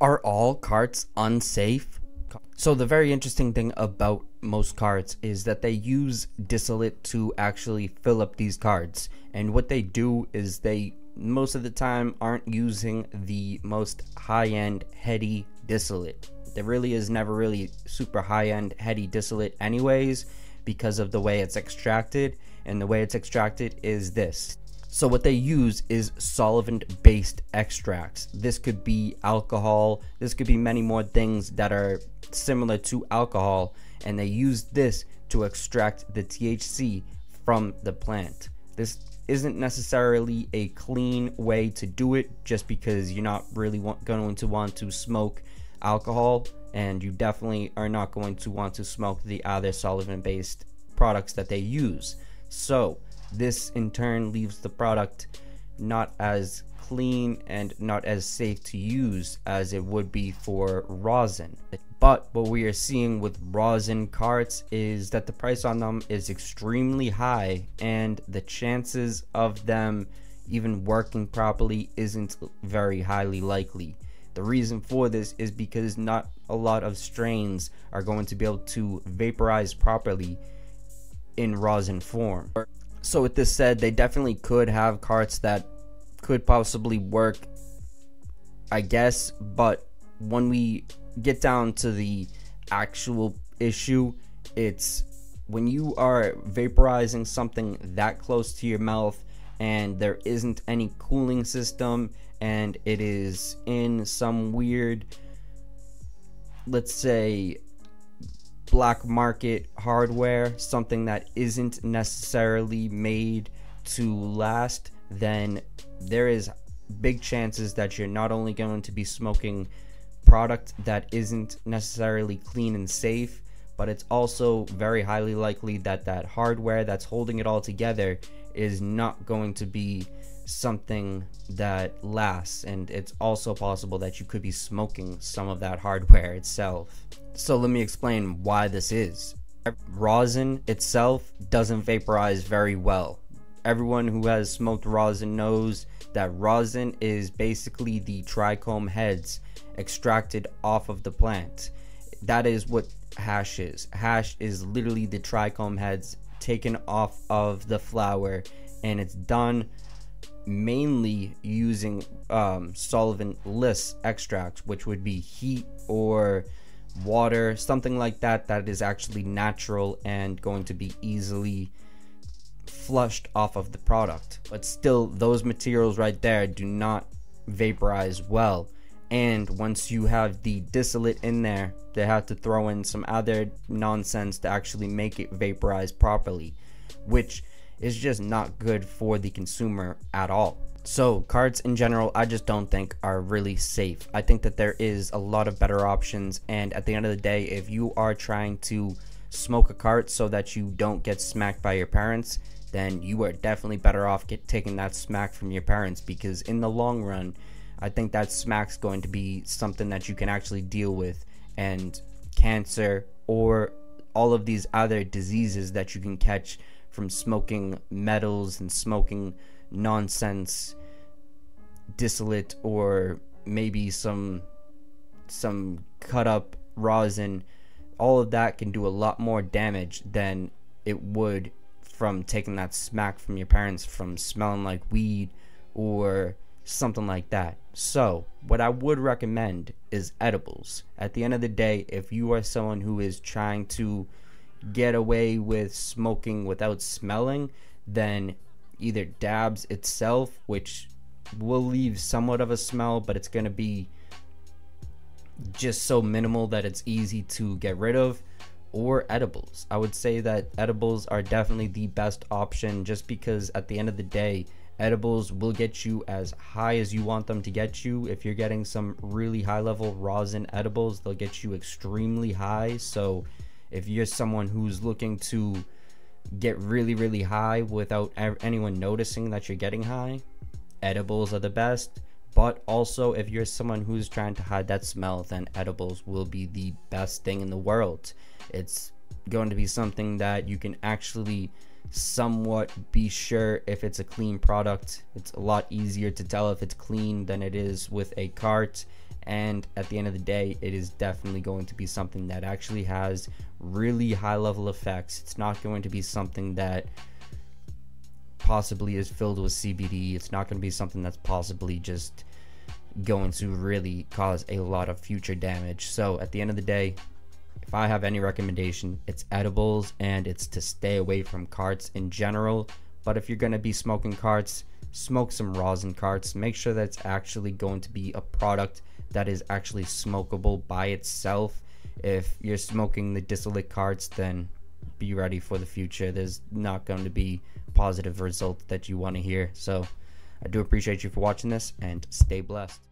Are all carts unsafe? So the very interesting thing about most carts is that they use distillate to actually fill up these carts. And what they do is they most of the time aren't using the most high-end heady distillate. There really is never really super high-end heady distillate anyways, because of the way it's extracted. And the way it's extracted is this. So what they use is solvent-based extracts. This could be alcohol, this could be many more things that are similar to alcohol, and they use this to extract the THC from the plant. This isn't necessarily a clean way to do it, just because you're not really going to want to smoke alcohol, and you definitely are not going to want to smoke the other solvent-based products that they use. So this in turn leaves the product not as clean and not as safe to use as it would be for rosin. But what we are seeing with rosin carts is that the price on them is extremely high, and the chances of them even working properly isn't very highly likely. The reason for this is because not a lot of strains are going to be able to vaporize properly in rosin form. So with this said, they definitely could have carts that could possibly work, I guess, but when we get down to the actual issue, it's when you are vaporizing something that close to your mouth and there isn't any cooling system, and it is in some weird, let's say, black market hardware, something that isn't necessarily made to last, then there is big chances that you're not only going to be smoking product that isn't necessarily clean and safe, but it's also very highly likely that that hardware that's holding it all together is not going to be something that lasts, and it's also possible that you could be smoking some of that hardware itself. So let me explain why this is. Rosin itself doesn't vaporize very well. Everyone who has smoked rosin knows that rosin is basically the trichome heads extracted off of the plant. That is what hash is. Hash is literally the trichome heads taken off of the flower, and it's done mainly using solventless extracts, which would be heat or water, something like that, that is actually natural and going to be easily flushed off of the product. But still, those materials right there do not vaporize well, and once you have the distillate in there, they have to throw in some other nonsense to actually make it vaporize properly, which is just not good for the consumer at all. So carts in general, I just don't think are really safe. I think that there is a lot of better options, and at the end of the day, if you are trying to smoke a cart so that you don't get smacked by your parents, then you are definitely better off taking that smack from your parents, because in the long run, I think that smack's going to be something that you can actually deal with, and cancer or all of these other diseases that you can catch from smoking metals and smoking nonsense distillate, or maybe some cut up rosin. All of that can do a lot more damage than it would from taking that smack from your parents from smelling like weed or something like that. So what I would recommend is edibles. At the end of the day, if you are someone who is trying to get away with smoking without smelling, then either dabs itself, which will leave somewhat of a smell, but it's going to be just so minimal that it's easy to get rid of, or edibles. I would say that edibles are definitely the best option, just because at the end of the day, edibles will get you as high as you want them to get you. If you're getting some really high level rosin edibles, they'll get you extremely high. So if you're someone who's looking to get really high without anyone noticing that you're getting high, edibles are the best. But also, if you're someone who's trying to hide that smell, then edibles will be the best thing in the world. It's going to be something that you can actually somewhat be sure if it's a clean product. It's a lot easier to tell if it's clean than it is with a cart, And at the end of the day, it is definitely going to be something that actually has really high level effects. It's not going to be something that possibly is filled with CBD. It's not going to be something that's possibly just going to really cause a lot of future damage. So at the end of the day, if I have any recommendation, it's edibles, and it's to stay away from carts in general. But if you're going to be smoking carts, smoke some rosin carts. Make sure that it's actually going to be a product that is actually smokable by itself. If you're smoking the distillate carts, then be ready for the future. There's not going to be positive results that you want to hear. So I do appreciate you for watching this, and stay blessed.